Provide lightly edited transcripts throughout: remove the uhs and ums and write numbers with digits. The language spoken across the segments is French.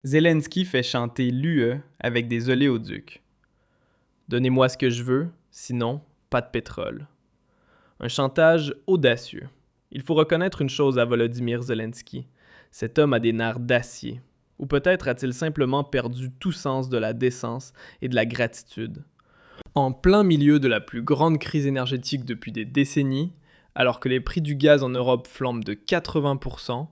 Zelensky fait chanter l'UE avec des oléoducs. Donnez-moi ce que je veux, sinon, pas de pétrole. Un chantage audacieux. Il faut reconnaître une chose à Volodymyr Zelensky. Cet homme a des nerfs d'acier. Ou peut-être a-t-il simplement perdu tout sens de la décence et de la gratitude. En plein milieu de la plus grande crise énergétique depuis des décennies, alors que les prix du gaz en Europe flambent de 80%,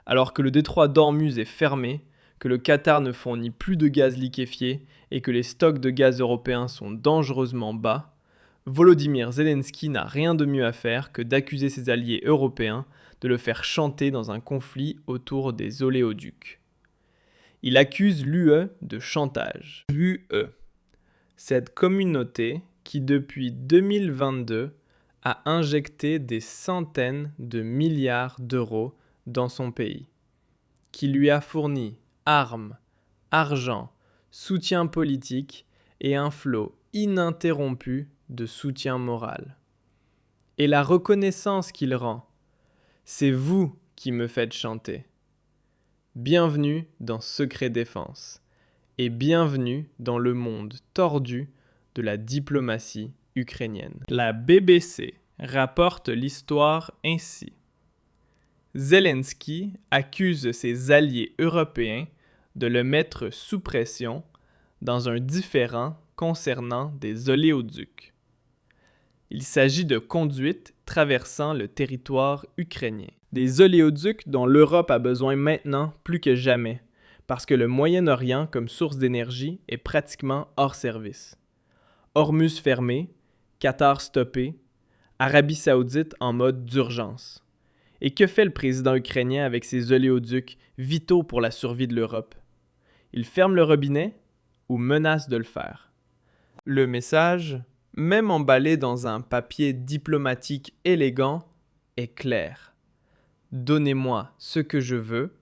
alors que le détroit d'Ormuz est fermé, que le Qatar ne fournit plus de gaz liquéfié et que les stocks de gaz européens sont dangereusement bas, Volodymyr Zelensky n'a rien de mieux à faire que d'accuser ses alliés européens de le faire chanter dans un conflit autour des oléoducs. Il accuse l'UE de chantage. L'UE, cette communauté qui depuis 2022 a injecté des centaines de milliards d'euros dans son pays, qui lui a fourni armes, argent, soutien politique et un flot ininterrompu de soutien moral. Et la reconnaissance qu'il rend, c'est vous qui me faites chanter. Bienvenue dans Secret Défense et bienvenue dans le monde tordu de la diplomatie ukrainienne. La BBC rapporte l'histoire ainsi. Zelensky accuse ses alliés européens de le mettre sous pression dans un différend concernant des oléoducs. Il s'agit de conduites traversant le territoire ukrainien. Des oléoducs dont l'Europe a besoin maintenant plus que jamais, parce que le Moyen-Orient comme source d'énergie est pratiquement hors service. Ormuz fermé, Qatar stoppé, Arabie Saoudite en mode d'urgence. Et que fait le président ukrainien avec ces oléoducs vitaux pour la survie de l'Europe? Il ferme le robinet ou menace de le faire? Le message, même emballé dans un papier diplomatique élégant, est clair. Donnez-moi ce que je veux,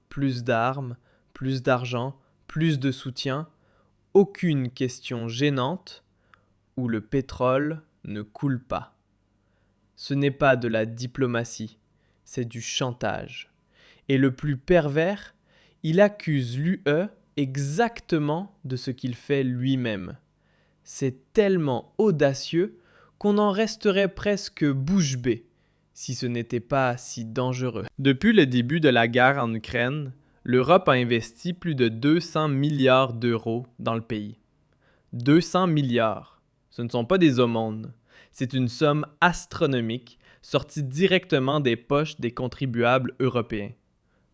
plus d'armes, plus d'argent, plus de soutien, aucune question gênante, où le pétrole ne coule pas. Ce n'est pas de la diplomatie, c'est du chantage. Et le plus pervers, il accuse l'UE exactement de ce qu'il fait lui-même. C'est tellement audacieux qu'on en resterait presque bouche bée, si ce n'était pas si dangereux. Depuis le début de la guerre en Ukraine, l'Europe a investi plus de 200 milliards d'euros dans le pays. 200 milliards, ce ne sont pas des aumônes. C'est une somme astronomique sortie directement des poches des contribuables européens.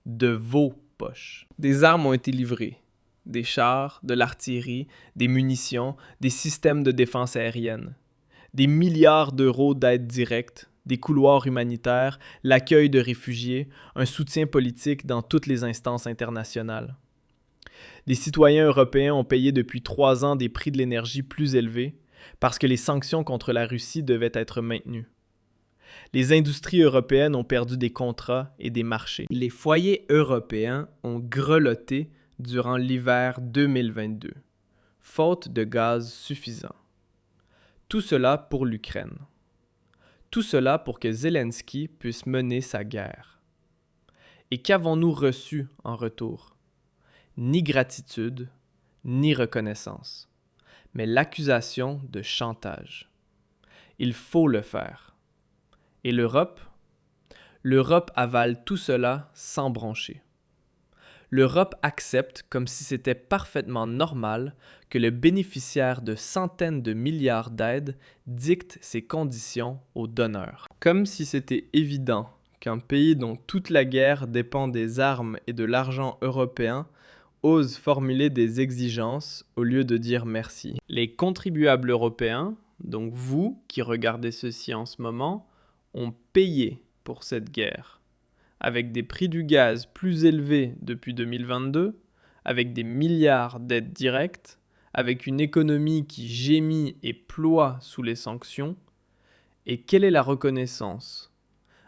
De vos poches. Des armes ont été livrées. Des chars, de l'artillerie, des munitions, des systèmes de défense aérienne. Des milliards d'euros d'aide directe, des couloirs humanitaires, l'accueil de réfugiés, un soutien politique dans toutes les instances internationales. Les citoyens européens ont payé depuis 3 ans des prix de l'énergie plus élevés parce que les sanctions contre la Russie devaient être maintenues. Les industries européennes ont perdu des contrats et des marchés. Les foyers européens ont grelotté durant l'hiver 2022, faute de gaz suffisant. Tout cela pour l'Ukraine. Tout cela pour que Zelensky puisse mener sa guerre. Et qu'avons-nous reçu en retour? Ni gratitude, ni reconnaissance, mais l'accusation de chantage. Il faut le faire. Et l'Europe? L'Europe avale tout cela sans broncher. L'Europe accepte comme si c'était parfaitement normal que le bénéficiaire de centaines de milliards d'aides dicte ses conditions aux donneurs. Comme si c'était évident qu'un pays dont toute la guerre dépend des armes et de l'argent européen ose formuler des exigences au lieu de dire merci. Les contribuables européens, donc vous qui regardez ceci en ce moment, ont payé pour cette guerre. Avec des prix du gaz plus élevés depuis 2022, avec des milliards d'aides directes, avec une économie qui gémit et ploie sous les sanctions. Et quelle est la reconnaissance?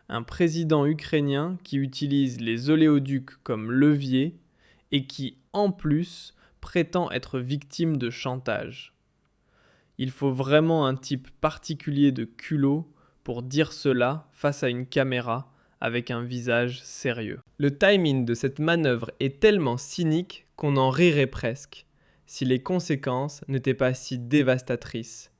Un président ukrainien qui utilise les oléoducs comme levier et qui, en plus, prétend être victime de chantage. Il faut vraiment un type particulier de culot pour dire cela face à une caméra avec un visage sérieux. Le timing de cette manœuvre est tellement cynique qu'on en rirait presque, si les conséquences n'étaient pas si dévastatrices.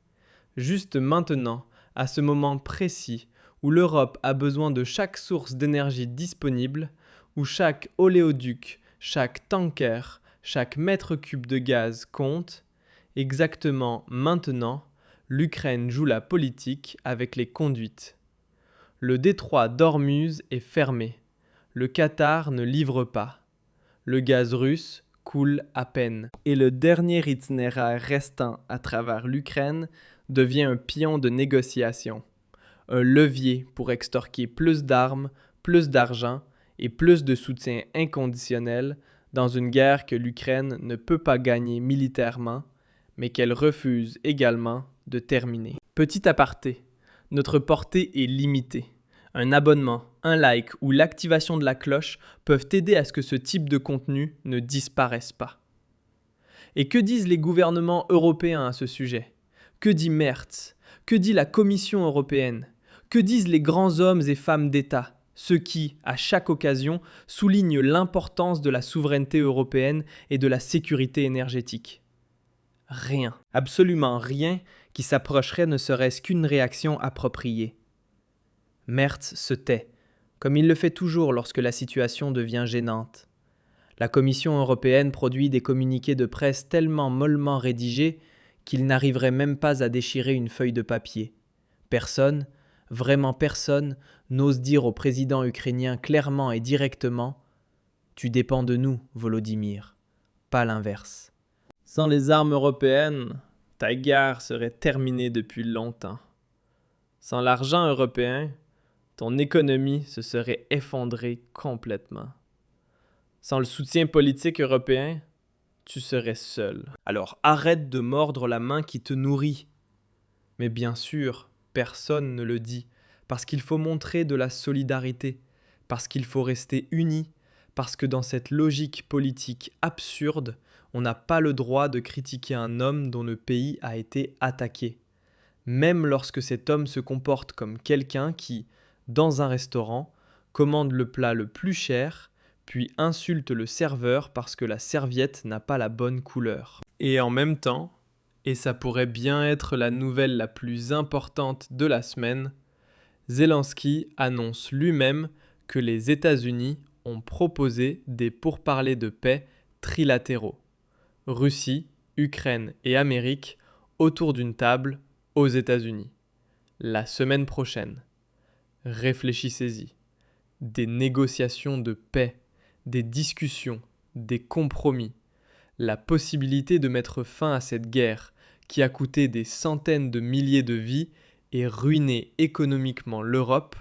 Juste maintenant, à ce moment précis, où l'Europe a besoin de chaque source d'énergie disponible, où chaque oléoduc, chaque tanker, chaque mètre cube de gaz compte, exactement maintenant, l'Ukraine joue la politique avec les conduites. Le détroit d'Ormuz est fermé. Le Qatar ne livre pas. Le gaz russe coule à peine. Et le dernier itinéraire restant à travers l'Ukraine devient un pion de négociation. Un levier pour extorquer plus d'armes, plus d'argent et plus de soutien inconditionnel dans une guerre que l'Ukraine ne peut pas gagner militairement, mais qu'elle refuse également de terminer. Petit aparté, notre portée est limitée. Un abonnement, un like ou l'activation de la cloche peuvent aider à ce que ce type de contenu ne disparaisse pas. Et que disent les gouvernements européens à ce sujet ? Que dit Merz ? Que dit la Commission européenne ? Que disent les grands hommes et femmes d'État, ceux qui, à chaque occasion, soulignent l'importance de la souveraineté européenne et de la sécurité énergétique ? Rien, absolument rien qui s'approcherait ne serait-ce qu'une réaction appropriée. Merz se tait, comme il le fait toujours lorsque la situation devient gênante. La Commission européenne produit des communiqués de presse tellement mollement rédigés qu'il n'arriverait même pas à déchirer une feuille de papier. Personne, vraiment personne, n'ose dire au président ukrainien clairement et directement « Tu dépends de nous, Volodymyr », pas l'inverse. Sans les armes européennes, ta guerre serait terminée depuis longtemps. Sans l'argent européen, ton économie se serait effondrée complètement. Sans le soutien politique européen, tu serais seul. Alors arrête de mordre la main qui te nourrit. Mais bien sûr, personne ne le dit, parce qu'il faut montrer de la solidarité, parce qu'il faut rester unis, parce que dans cette logique politique absurde, on n'a pas le droit de critiquer un homme dont le pays a été attaqué. Même lorsque cet homme se comporte comme quelqu'un qui, dans un restaurant, commande le plat le plus cher, puis insulte le serveur parce que la serviette n'a pas la bonne couleur. Et en même temps, et ça pourrait bien être la nouvelle la plus importante de la semaine, Zelensky annonce lui-même que les États-Unis ont proposé des pourparlers de paix trilatéraux. Russie, Ukraine et Amérique autour d'une table aux États-Unis. La semaine prochaine. Réfléchissez-y. Des négociations de paix, des discussions, des compromis. La possibilité de mettre fin à cette guerre qui a coûté des centaines de milliers de vies et ruiné économiquement l'Europe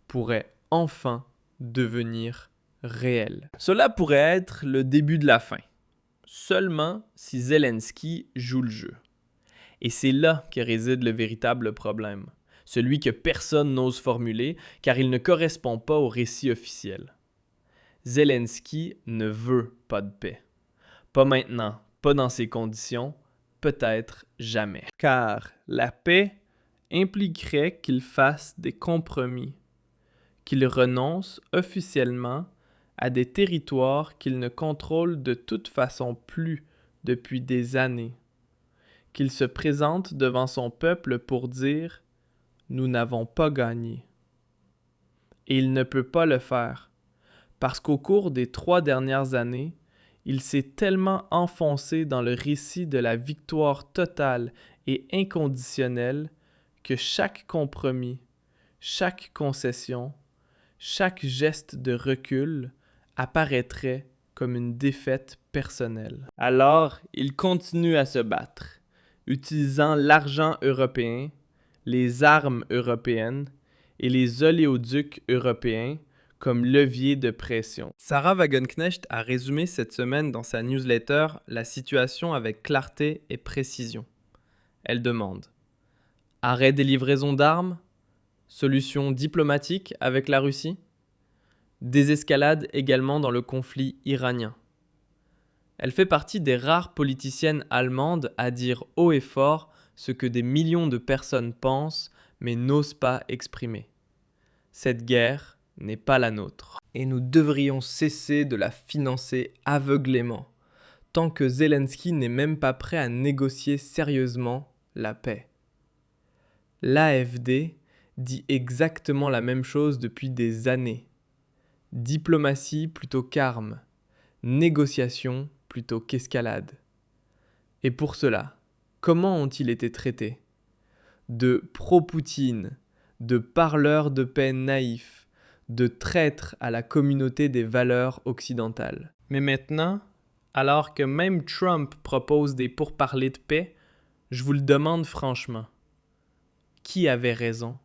pourrait enfin devenir réelle. Cela pourrait être le début de la fin. Seulement si Zelensky joue le jeu. Et c'est là que réside le véritable problème. Celui que personne n'ose formuler car il ne correspond pas au récit officiel. Zelensky ne veut pas de paix. Pas maintenant, pas dans ces conditions, peut-être jamais. Car la paix impliquerait qu'il fasse des compromis, qu'il renonce officiellement à des territoires qu'il ne contrôle de toute façon plus depuis des années, qu'il se présente devant son peuple pour dire « Nous n'avons pas gagné ». Et il ne peut pas le faire, parce qu'au cours des 3 dernières années, il s'est tellement enfoncé dans le récit de la victoire totale et inconditionnelle que chaque compromis, chaque concession, chaque geste de recul apparaîtrait comme une défaite personnelle. Alors, il continue à se battre, utilisant l'argent européen, les armes européennes et les oléoducs européens comme levier de pression. Sarah Wagenknecht a résumé cette semaine dans sa newsletter la situation avec clarté et précision. Elle demande « Arrêt des livraisons d'armes ? Solution diplomatique avec la Russie ? Désescalade également dans le conflit iranien. » Elle fait partie des rares politiciennes allemandes à dire haut et fort ce que des millions de personnes pensent mais n'osent pas exprimer. Cette guerre n'est pas la nôtre. Et nous devrions cesser de la financer aveuglément, tant que Zelensky n'est même pas prêt à négocier sérieusement la paix. L'AfD dit exactement la même chose depuis des années. Diplomatie plutôt qu'armes, négociation plutôt qu'escalade. Et pour cela, comment ont-ils été traités ? De pro-Poutine, de parleurs de paix naïfs, de traîtres à la communauté des valeurs occidentales. Mais maintenant, alors que même Trump propose des pourparlers de paix, je vous le demande franchement, qui avait raison?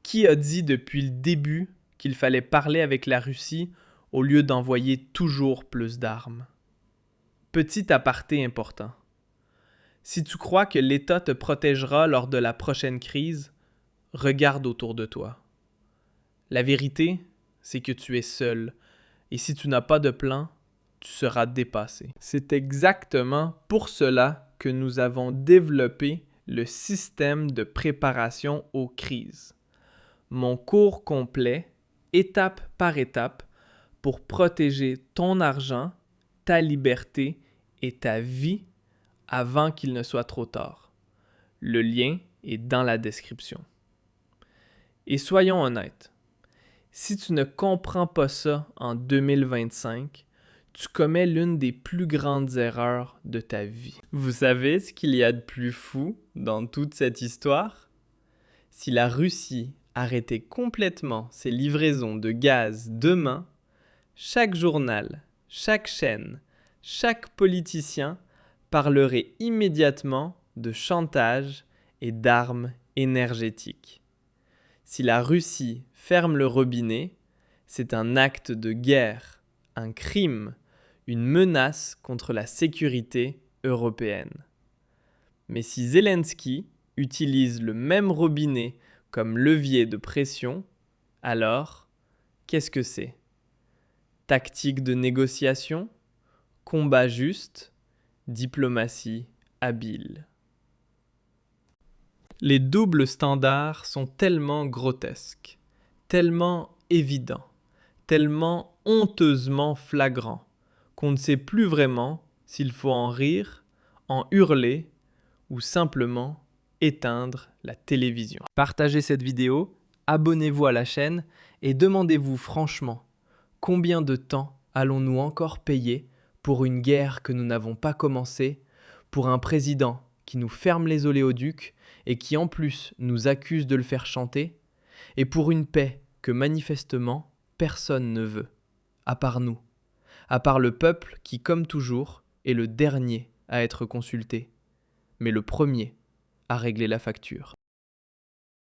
Qui a dit depuis le début qu'il fallait parler avec la Russie au lieu d'envoyer toujours plus d'armes? Petit aparté important. Si tu crois que l'État te protégera lors de la prochaine crise, regarde autour de toi. La vérité, c'est que tu es seul, et si tu n'as pas de plan, tu seras dépassé. C'est exactement pour cela que nous avons développé le système de préparation aux crises. Mon cours complet, étape par étape, pour protéger ton argent, ta liberté et ta vie avant qu'il ne soit trop tard. Le lien est dans la description. Et soyons honnêtes, si tu ne comprends pas ça en 2025, tu commets l'une des plus grandes erreurs de ta vie. Vous savez ce qu'il y a de plus fou dans toute cette histoire? Si la Russie arrêtait complètement ses livraisons de gaz demain, chaque journal, chaque chaîne, chaque politicien parlerait immédiatement de chantage et d'armes énergétiques. Si la Russie ferme le robinet, c'est un acte de guerre, un crime, une menace contre la sécurité européenne. Mais si Zelensky utilise le même robinet comme levier de pression, alors, qu'est-ce que c'est? Tactique de négociation, combat juste, diplomatie habile. Les doubles standards sont tellement grotesques, tellement évidents, tellement honteusement flagrants, qu'on ne sait plus vraiment s'il faut en rire, en hurler ou simplement éteindre la télévision. Partagez cette vidéo, abonnez-vous à la chaîne et demandez-vous franchement, combien de temps allons-nous encore payer pour une guerre que nous n'avons pas commencée, pour un président qui nous ferme les oléoducs et qui en plus nous accuse de le faire chanter, et pour une paix que manifestement personne ne veut, à part nous, à part le peuple qui, comme toujours, est le dernier à être consulté, mais le premier à régler la facture.